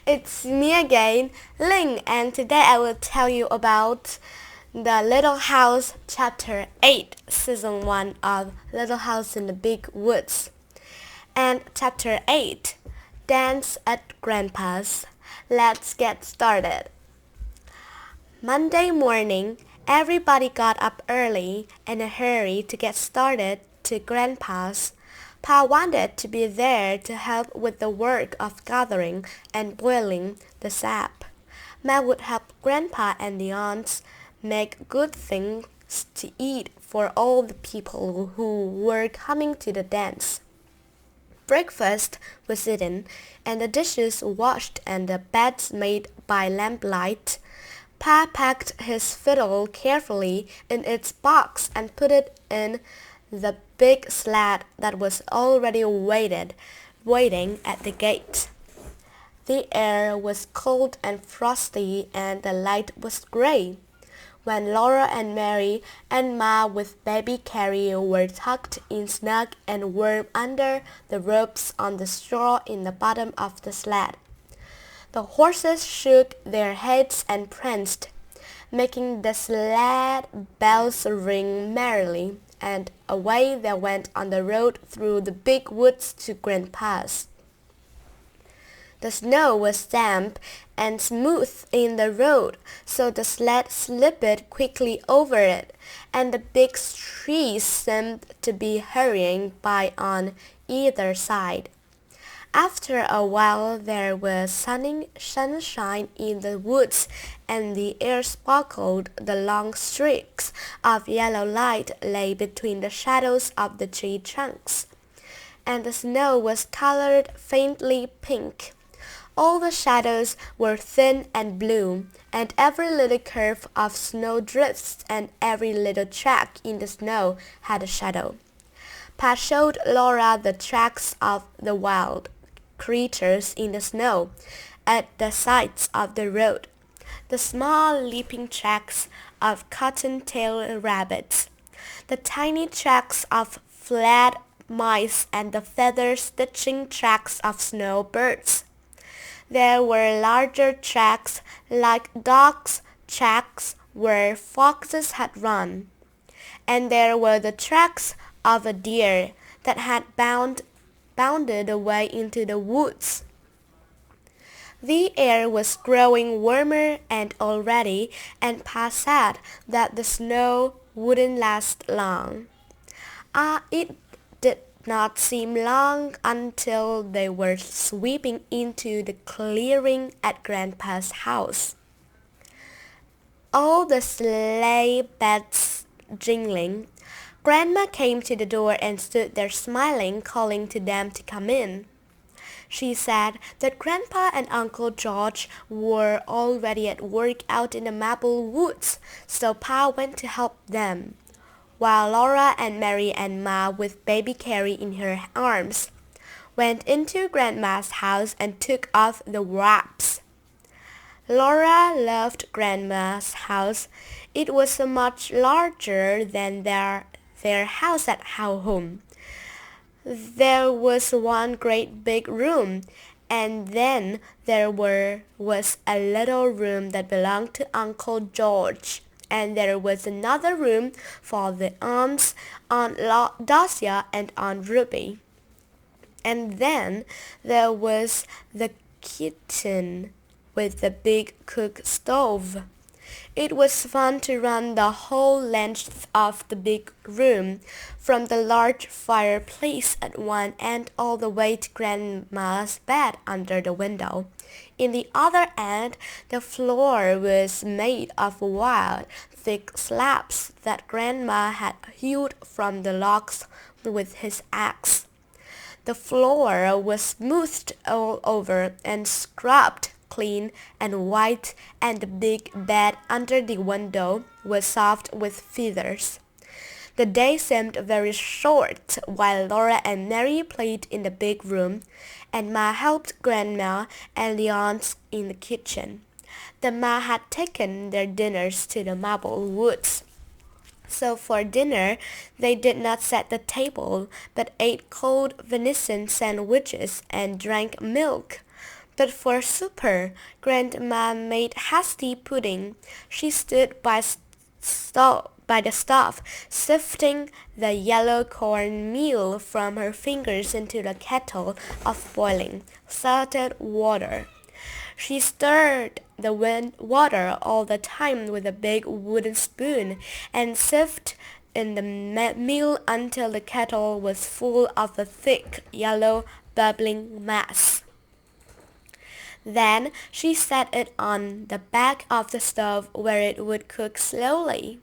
It's me again, Ling, and today I will tell you about The Little House, Chapter 8, Season 1 of Little House in the Big Woods. And Chapter 8, Dance at Grandpa's. Let's get started. Monday morning, everybody got up early in a hurry to get started to Grandpa's. Pa wanted to be there to help with the work of gathering and boiling the sap. Ma would help Grandpa and the aunts make good things to eat for all the people who were coming to the dance. Breakfast was eaten, and the dishes washed and the beds made by lamplight. Pa packed his fiddle carefully in its box and put it in the big sled that was already waiting at the gate. The air was cold and frosty and the light was gray. When Laura and Mary and Ma with baby Carrie were tucked in snug and warm under the ropes on the straw in the bottom of the sled. The horses shook their heads and pranced, making the sled bells ring merrily, and away they went on the road through the big woods to Grandpa's. The snow was damp and smooth in the road, so the sled slipped quickly over it, and the big trees seemed to be hurrying by on either side. After a while there was sunshine in the woods, and the air sparkled. The long streaks of yellow light lay between the shadows of the tree trunks, and the snow was colored faintly pink. All the shadows were thin and blue, and every little curve of snowdrifts and every little track in the snow had a shadow. Pa showed Laura the tracks of the wild creatures in the snow at the sides of the road, the small leaping tracks of cotton-tailed rabbits, the tiny tracks of flat mice, and the feather-stitching tracks of snowbirds. There were larger tracks like dogs' tracks where foxes had run, and there were the tracks of a deer that had bounded away into the woods. The air was growing warmer and already, and Pa said that the snow wouldn't last long. It did not seem long until they were sweeping into the clearing at Grandpa's house. All the sleigh bells jingling. Grandma came to the door and stood there smiling, calling to them to come in. She said that Grandpa and Uncle George were already at work out in the maple woods, so Pa went to help them, while Laura and Mary and Ma with baby Carrie in her arms went into Grandma's house and took off the wraps. Laura loved Grandma's house. It was much larger than their house at home. There was one great big room, and then there was a little room that belonged to Uncle George, and there was another room for the aunts, Aunt Dacia and Aunt Ruby. And then there was the kitchen with the big cook stove. It was fun to run the whole length of the big room, from the large fireplace at one end all the way to Grandma's bed under the window. In the other end, the floor was made of wild, thick slabs that Grandma had hewed from the logs with his axe. The floor was smoothed all over and scrubbed clean and white, and the big bed under the window was soft with feathers. The day seemed very short while Laura and Mary played in the big room, and Ma helped Grandma and the aunts in the kitchen. The Ma had taken their dinners to the maple woods. So for dinner, they did not set the table, but ate cold venison sandwiches and drank milk. But for supper, Grandma made hasty pudding. She stood by the stove, sifting the yellow corn meal from her fingers into the kettle of boiling, salted water. She stirred the water all the time with a big wooden spoon and sieved in the meal until the kettle was full of a thick, yellow, bubbling mass. Then she set it on the back of the stove where it would cook slowly.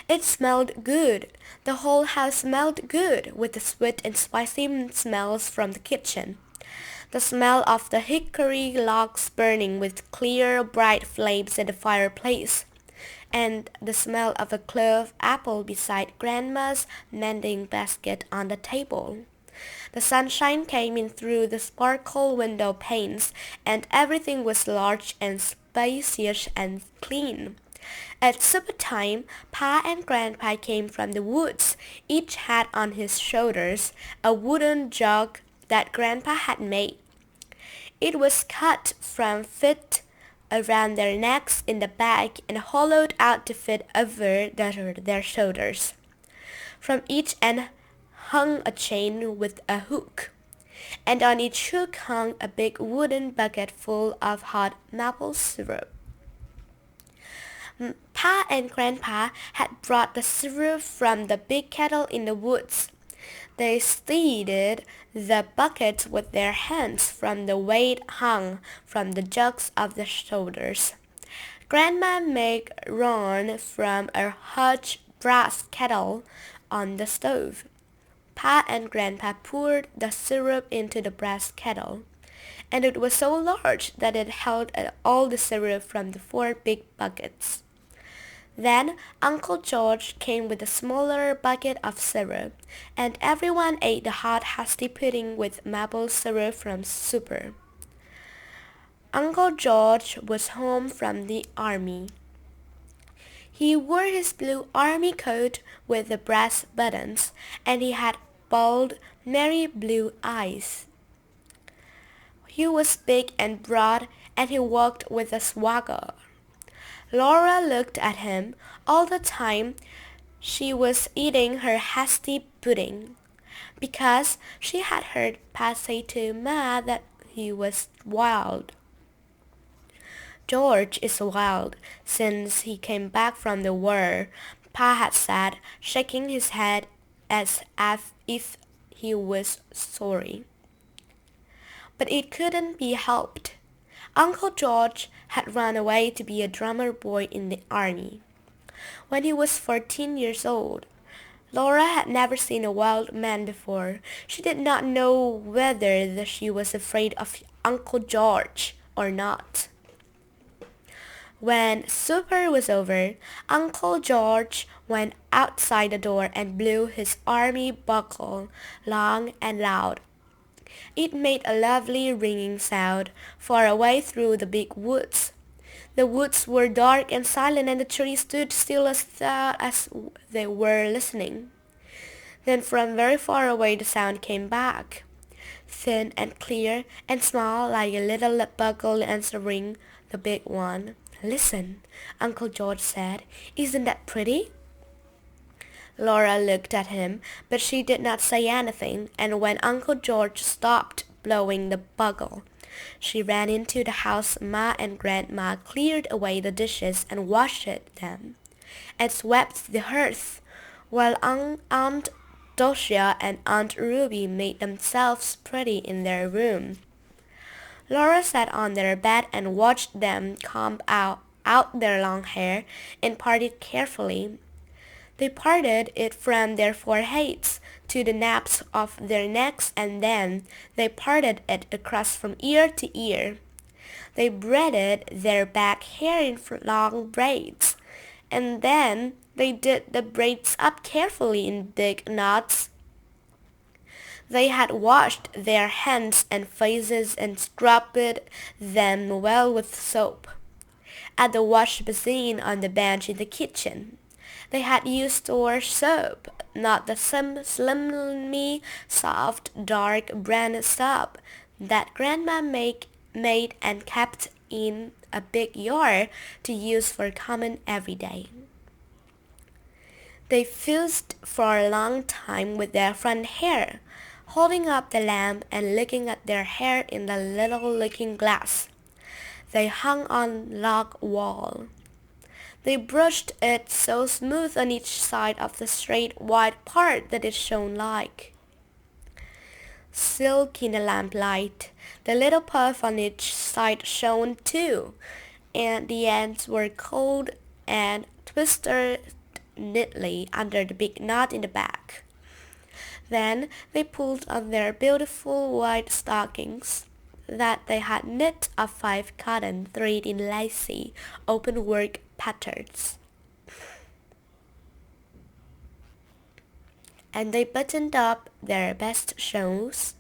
It smelled good. The whole house smelled good with the sweet and spicy smells from the kitchen. The smell of the hickory logs burning with clear, bright flames in the fireplace, and the smell of a clove apple beside Grandma's mending basket on the table. The sunshine came in through the sparkle window panes, and everything was large and spacious and clean. At supper time, Pa and Grandpa came from the woods. Each had on his shoulders a wooden jug that Grandpa had made. It was cut from fit around their necks in the back and hollowed out to fit over their shoulders. From each end hung a chain with a hook, and on each hook hung a big wooden bucket full of hot maple syrup. Pa and Grandpa had brought the syrup from the big kettle in the woods. They steadied the buckets with their hands from the weight hung from the jugs of their shoulders. Grandma made rum from a huge brass kettle on the stove. Pa and Grandpa poured the syrup into the brass kettle, and it was so large that it held all the syrup from the 4 big buckets. Then Uncle George came with a smaller bucket of syrup, and everyone ate the hot hasty pudding with maple syrup from supper. Uncle George was home from the army. He wore his blue army coat with the brass buttons, and he had bold, merry blue eyes. He was big and broad, and he walked with a swagger. Laura looked at him all the time she was eating her hasty pudding, because she had heard Pa say to Ma that he was wild. George is wild since he came back from the war, Pa had said, shaking his head as if he was sorry. But it couldn't be helped. Uncle George had run away to be a drummer boy in the army. When he was 14 years old, Laura had never seen a wild man before. She did not know whether she was afraid of Uncle George or not. When supper was over, Uncle George went outside the door and blew his army bugle long and loud. It made a lovely ringing sound far away through the big woods. The woods were dark and silent, and the trees stood still as they were listening. Then from very far away the sound came back, thin and clear and small like a little bugle answering the big one. "Listen," Uncle George said. "Isn't that pretty?" Laura looked at him, but she did not say anything, and when Uncle George stopped blowing the bugle, she ran into the house. Ma and Grandma cleared away the dishes and washed them, and swept the hearth, while Aunt Docia and Aunt Ruby made themselves pretty in their room. Laura sat on their bed and watched them comb out their long hair and part it carefully. They parted it from their foreheads to the naps of their necks, and then they parted it across from ear to ear. They braided their back hair in long braids, and then they did the braids up carefully in big knots. They had washed their hands and faces and scrubbed them well with soap at the wash basin on the bench in the kitchen. They had used store soap, not the slimy, soft, dark brand soap that Grandma made and kept in a big yard to use for common every day. They fussed for a long time with their front hair, holding up the lamp and looking at their hair in the little looking glass they hung on log wall. They brushed it so smooth on each side of the straight white part that it shone like silk in the lamplight. The little puff on each side shone too, and the ends were cold and twisted neatly under the big knot in the back. Then they pulled on their beautiful white stockings that they had knit of 5 cotton thread in lacy, open-work patterns. And they buttoned up their best shoes.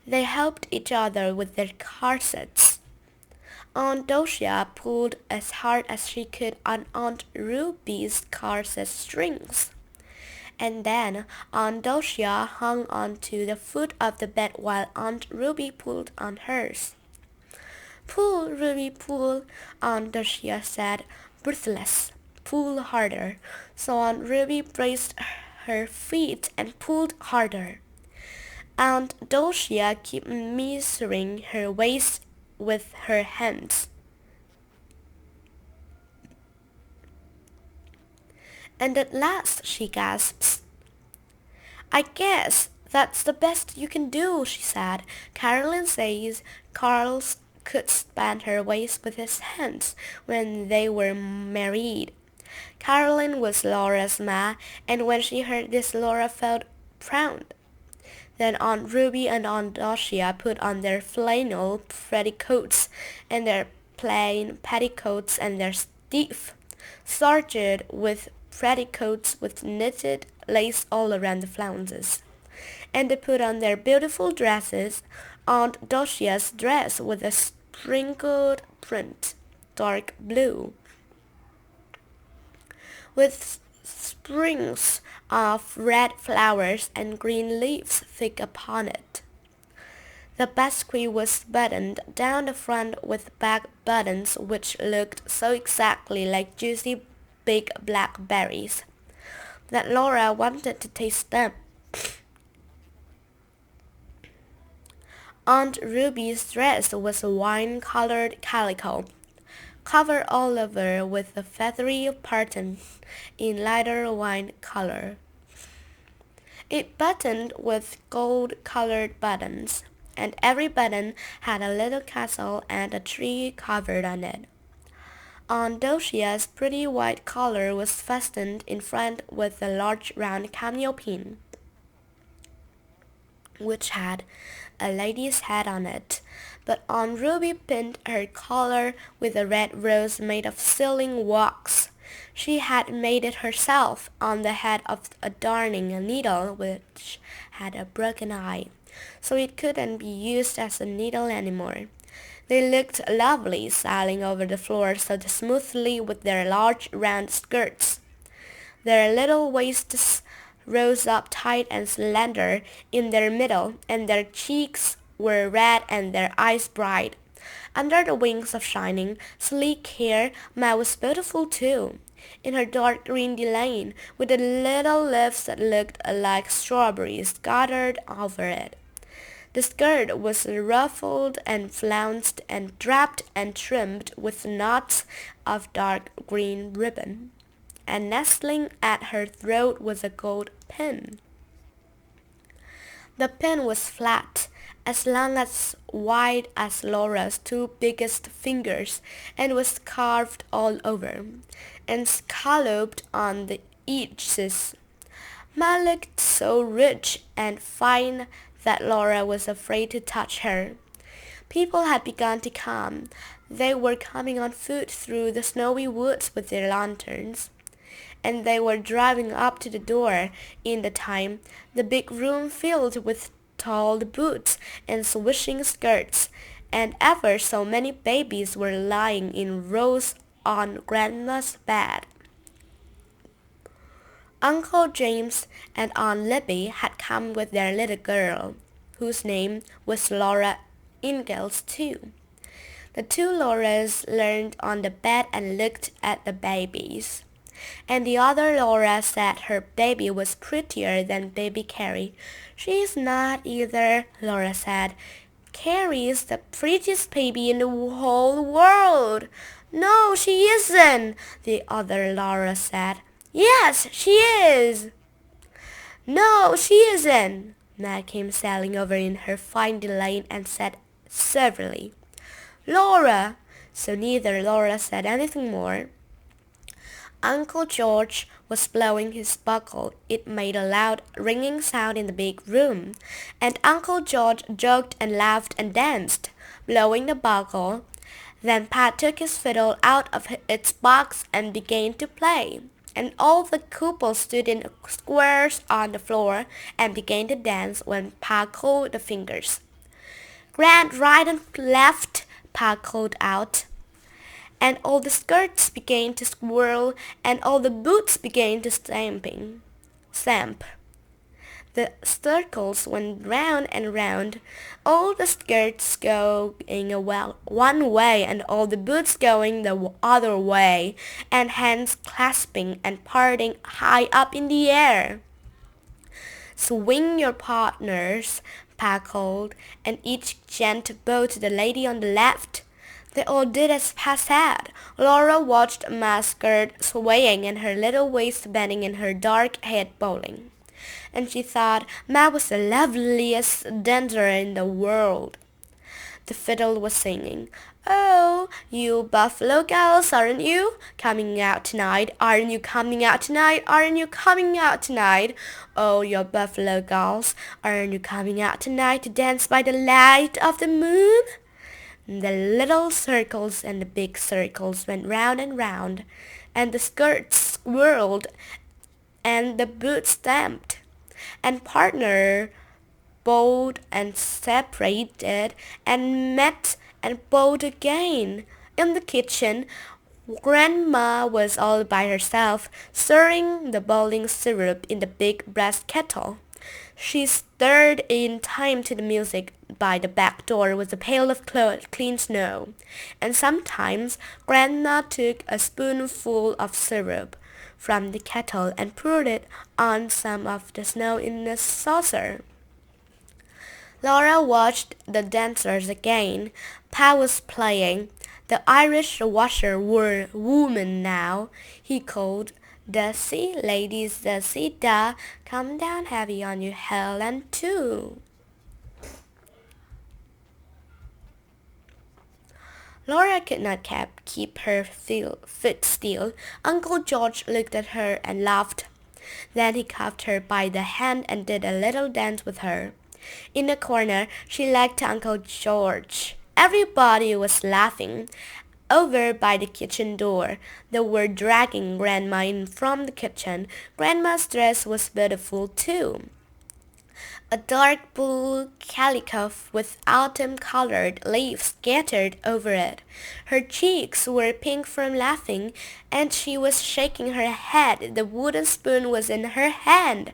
They helped each other with their corsets. Aunt Docia pulled as hard as she could on Aunt Ruby's corset strings. And then Aunt Docia hung on to the foot of the bed while Aunt Ruby pulled on hers. "Pull, Ruby, pull," Aunt Docia said, breathless. "Pull harder." So Aunt Ruby braced her feet and pulled harder. Aunt Docia kept measuring her waist with her hands. And at last she gasps, "I guess that's the best you can do," she said. "Caroline says Carl could span her waist with his hands when they were married." Caroline was Laura's ma, and when she heard this Laura felt proud. Then Aunt Ruby and Aunt Docia put on their flannel petticoats and their plain petticoats and their stiff, starched with petticoats with knitted lace all around the flounces. And they put on their beautiful dresses. Aunt Docia's dress with a sprinkled print, dark blue, with sprigs of red flowers and green leaves thick upon it. The basque was buttoned down the front with back buttons which looked so exactly like juicy big blackberries that Laura wanted to taste them. Aunt Ruby's dress was a wine-colored calico, covered all over with a feathery pattern in lighter wine color. It buttoned with gold-colored buttons, and every button had a little castle and a tree covered on it. Aunt Docia's pretty white collar was fastened in front with a large round cameo pin, which had a lady's head on it, but Aunt Ruby pinned her collar with a red rose made of sealing wax. She had made it herself on the head of a darning needle which had a broken eye, so it couldn't be used as a needle anymore. They looked lovely sailing over the floor so smoothly with their large round skirts. Their little waists rose up tight and slender in their middle, and their cheeks were red and their eyes bright. Under the wings of shining, sleek hair, Ma was beautiful too, in her dark green delaine, with the little lips that looked like strawberries gathered over it. The skirt was ruffled and flounced and draped and trimmed with knots of dark green ribbon, and nestling at her throat was a gold pin. The pin was flat, as long as wide as Laura's 2 biggest fingers, and was carved all over, and scalloped on the edges. Ma looked so rich and fine that Laura was afraid to touch her. People had begun to come. They were coming on foot through the snowy woods with their lanterns, and they were driving up to the door in the time, the big room filled with tall boots and swishing skirts, and ever so many babies were lying in rows on Grandma's bed. Uncle James and Aunt Libby had come with their little girl, whose name was Laura Ingalls too. The two Lauras leaned on the bed and looked at the babies. And the other Laura said her baby was prettier than baby Carrie. She's not either, Laura said. Carrie is the prettiest baby in the whole world. No, she isn't, the other Laura said. Yes, she is. No, she isn't. Mag came sailing over in her fine delight and said severely, Laura. So neither Laura said anything more. Uncle George was blowing his bugle. It made a loud ringing sound in the big room, and Uncle George joked and laughed and danced, blowing the bugle. Then Pat took his fiddle out of its box and began to play, and all the couple stood in squares on the floor and began to dance when Pat called the fingers. Grand right and left, Pat called out. And all the skirts began to swirl, and all the boots began to stamp. The circles went round and round, all the skirts going one way and all the boots going the other way, and hands clasping and parting high up in the air. Swing your partners, Pa called, and each gent bowed to the lady on the left. They all did as Pa said. Laura watched Ma's skirt swaying and her little waist bending and her dark head bowling. And she thought Ma was the loveliest dancer in the world. The fiddle was singing, Oh, you buffalo gals, aren't you coming out tonight? Aren't you coming out tonight? Aren't you coming out tonight? Oh, you buffalo gals, aren't you coming out tonight to dance by the light of the moon? The little circles and the big circles went round and round, and the skirts swirled, and the boots stamped, and partner bowed and separated, and met and bowed again. In the kitchen, Grandma was all by herself, stirring the boiling syrup in the big brass kettle. She stirred in time to the music by the back door with a pail of clean snow, and sometimes Grandma took a spoonful of syrup from the kettle and poured it on some of the snow in a saucer. Laura watched the dancers again. Pa was playing. The Irish washerwoman now, he called. Dusty, ladies, Dusty, da, come down heavy on your Helen too. Laura could not keep her foot still. Uncle George looked at her and laughed. Then he cuffed her by the hand and did a little dance with her. In a corner, she liked Uncle George. Everybody was laughing. Over by the kitchen door, they were dragging Grandma in from the kitchen. Grandma's dress was beautiful too. A dark blue calico with autumn-colored leaves scattered over it. Her cheeks were pink from laughing, and she was shaking her head. The wooden spoon was in her hand.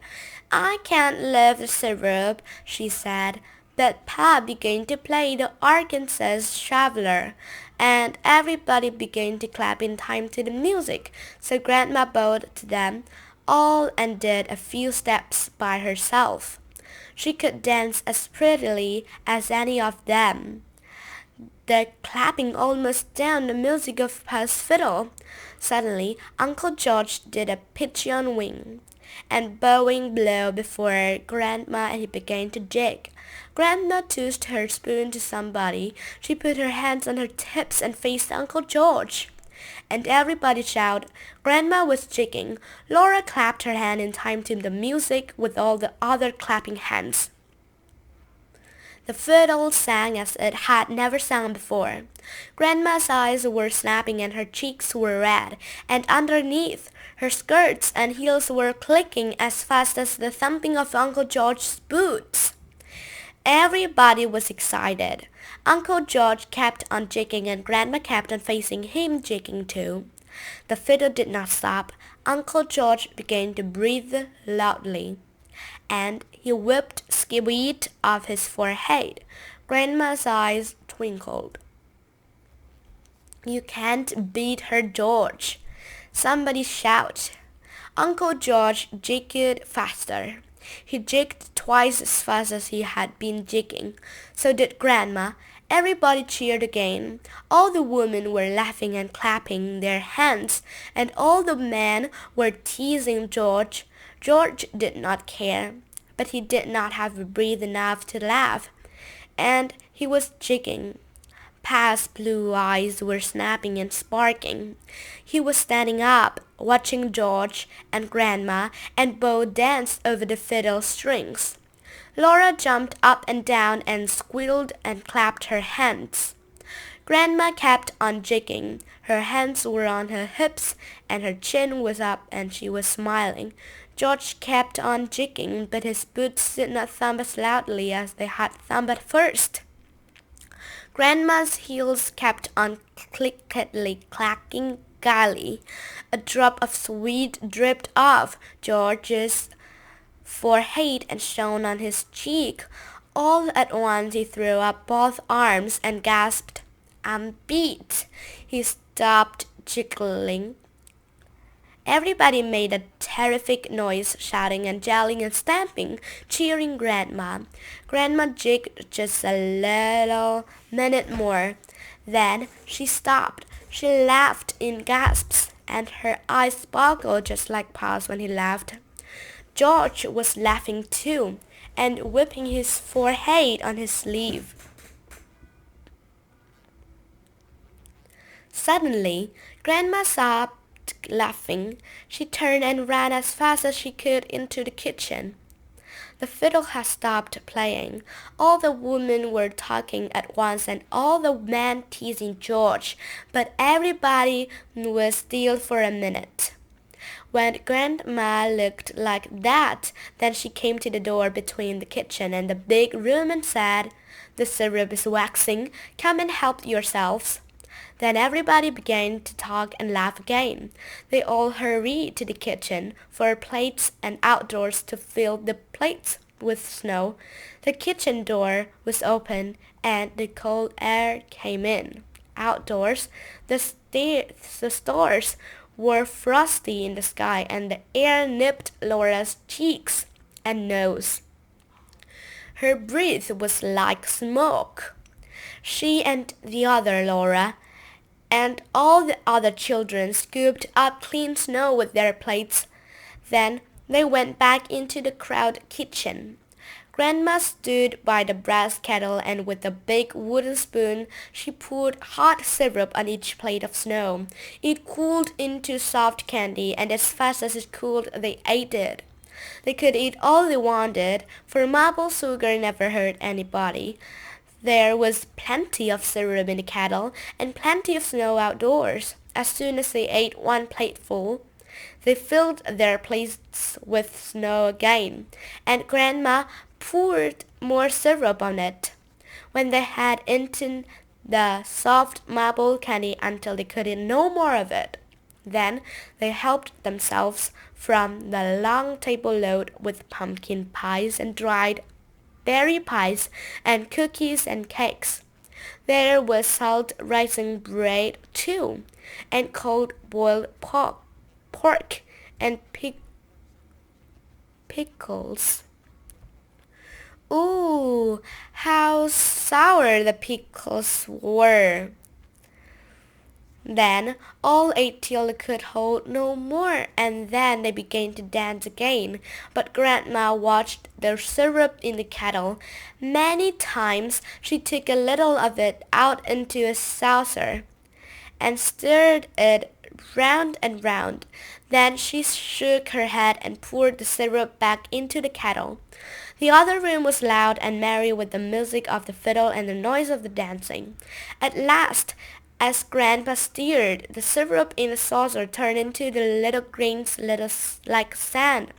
I can't live the syrup, she said. But Pa began to play the Arkansas Traveler, and everybody began to clap in time to the music. So Grandma bowed to them all and did a few steps by herself. She could dance as prettily as any of them. The clapping almost drowned the music of Pa's fiddle. Suddenly, Uncle George did a pigeon wing and bowing blow before Grandma, and he began to jig. Grandma tossed her spoon to somebody. She put her hands on her hips and faced Uncle George. And everybody shouted. Grandma was jigging. Laura clapped her hand in time to the music with all the other clapping hands. The fiddle sang as it had never sung before. Grandma's eyes were snapping and her cheeks were red, and underneath, her skirts and heels were clicking as fast as the thumping of Uncle George's boots. Everybody was excited. Uncle George kept on jigging and Grandma kept on facing him jigging too. The fiddle did not stop. Uncle George began to breathe loudly, and he whipped sweat off his forehead. Grandma's eyes twinkled. "You can't beat her, George," somebody shouted. Uncle George jigged faster. He jigged twice as fast as he had been jigging. So did Grandma. Everybody cheered again. All the women were laughing and clapping their hands, and all the men were teasing George. George did not care, but he did not have breath enough to laugh, and he was jigging. Pa's blue eyes were snapping and sparkling. He was standing up, watching George and Grandma and Bo dance over the fiddle strings. Laura jumped up and down and squealed and clapped her hands. Grandma kept on jigging. Her hands were on her hips and her chin was up and she was smiling. George kept on jigging, but his boots did not thump as loudly as they had thumped at first. Grandma's heels kept on clickety clacking gaily. A drop of sweat dripped off George's forehead and shone on his cheek. All at once he threw up both arms and gasped, "I'm beat." He stopped jiggling. Everybody made a terrific noise, shouting and yelling and stamping, cheering Grandma. Grandma jigged just a little minute more. Then she stopped. She laughed in gasps, and her eyes sparkled just like Pa's when he laughed. George was laughing too, and whipping his forehead on his sleeve. Suddenly, Grandma stopped laughing. She turned and ran as fast as she could into the kitchen. The fiddle had stopped playing. All the women were talking at once and all the men teasing George, but everybody was still for a minute. When Grandma looked like that, then she came to the door between the kitchen and the big room and said, "The syrup is waxing. Come and help yourselves." Then everybody began to talk and laugh again. They all hurried to the kitchen for plates and outdoors to fill the plates with snow. The kitchen door was open and the cold air came in. Outdoors, the stars were frosty in the sky and the air nipped Laura's cheeks and nose. Her breath was like smoke. She and the other Laura and all the other children scooped up clean snow with their plates. Then they went back into the crowded kitchen. Grandma stood by the brass kettle and with a big wooden spoon she poured hot syrup on each plate of snow. It cooled into soft candy, and as fast as it cooled they ate it. They could eat all they wanted, for maple sugar never hurt anybody. There was plenty of syrup in the kettle and plenty of snow outdoors. As soon as they ate one plateful, they filled their plates with snow again, and Grandma poured more syrup on it. When they had eaten the soft maple candy until they could eat no more of it, then they helped themselves from the long table load with pumpkin pies and dried berry pies and cookies and cakes. There was salt raisin bread too, and cold boiled pork and pickles. Ooh, how sour the pickles were! Then all ate till they could hold no more, and then they began to dance again. But Grandma watched the syrup in the kettle. Many times she took a little of it out into a saucer and stirred it round and round. Then she shook her head and poured the syrup back into the kettle. The other room was loud and merry with the music of the fiddle and the noise of the dancing. At last, as Grandpa stirred, the syrup in the saucer turned into the little grains like sand,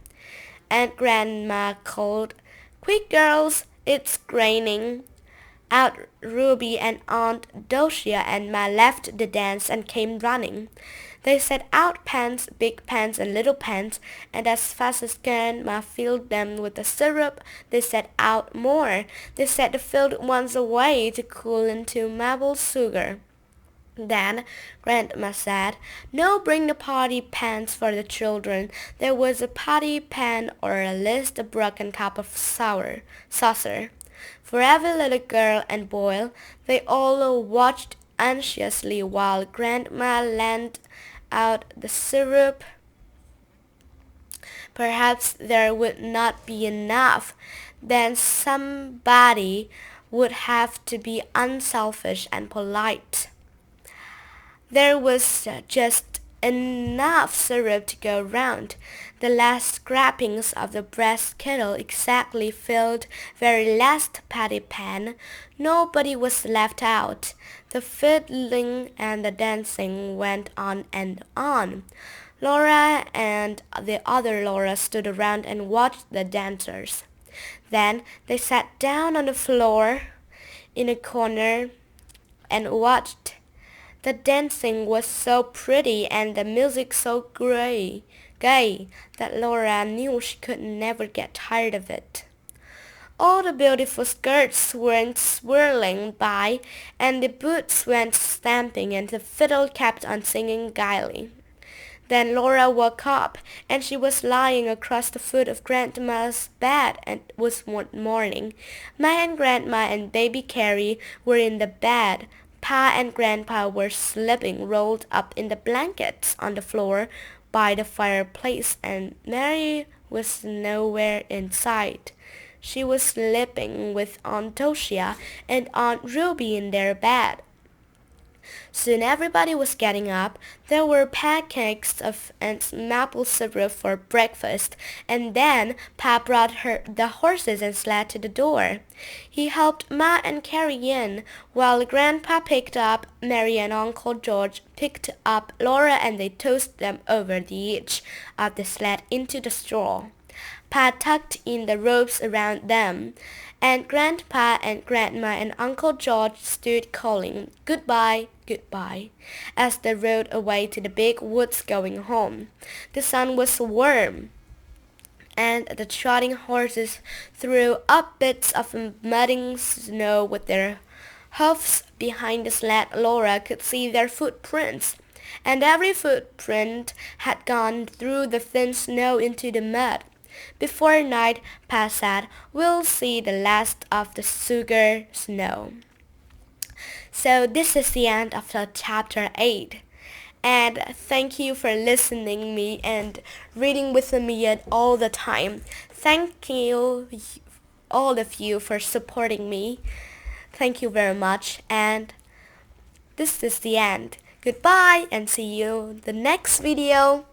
and Grandma called, "Quick, girls, it's graining." Out Ruby and Aunt Docia and Ma left the dance and came running. They set out pans, big pans and little pans, and as fast as Grandma filled them with the syrup, they set out more. They set the filled ones away to cool into maple sugar. Then Grandma said, "No, bring the party pans for the children." There was a patty pan or at least a broken cup of saucer. For every little girl and boy, they all watched anxiously while Grandma lent out the syrup. Perhaps there would not be enough. Then somebody would have to be unselfish and polite. There was just enough syrup to go round. The last scrapings of the brass kettle exactly filled very last patty pan. Nobody was left out. The fiddling and the dancing went on and on. Laura and the other Laura stood around and watched the dancers. Then they sat down on the floor in a corner and watched. The dancing was so pretty and the music so gay that Laura knew she could never get tired of it. All the beautiful skirts went swirling by, and the boots went stamping, and the fiddle kept on singing gaily. Then Laura woke up, and she was lying across the foot of Grandma's bed, and it was morning. Ma and Grandma and baby Carrie were in the bed. Pa and Grandpa were sleeping rolled up in the blankets on the floor by the fireplace, and Mary was nowhere in sight. She was sleeping with Aunt Docia and Aunt Ruby in their bed. Soon everybody was getting up. There were pancakes and maple syrup for breakfast, and then Pa brought the horses and sled to the door. He helped Ma and Carrie in, while Grandpa picked up Mary and Uncle George picked up Laura, and they tossed them over the edge of the sled into the straw. Pa tucked in the ropes around them, and Grandpa and Grandma and Uncle George stood calling, "Goodbye, goodbye," as they rode away to the big woods going home. The sun was warm, and the trotting horses threw up bits of mudding snow with their hoofs behind the sled. Laura could see their footprints, and every footprint had gone through the thin snow into the mud. Before night, Pa said, "We'll see the last of the sugar snow." So this is the end of the chapter 8. And thank you for listening me and reading with me all the time. Thank you all of you for supporting me. Thank you very much. And this is the end. Goodbye and see you the next video.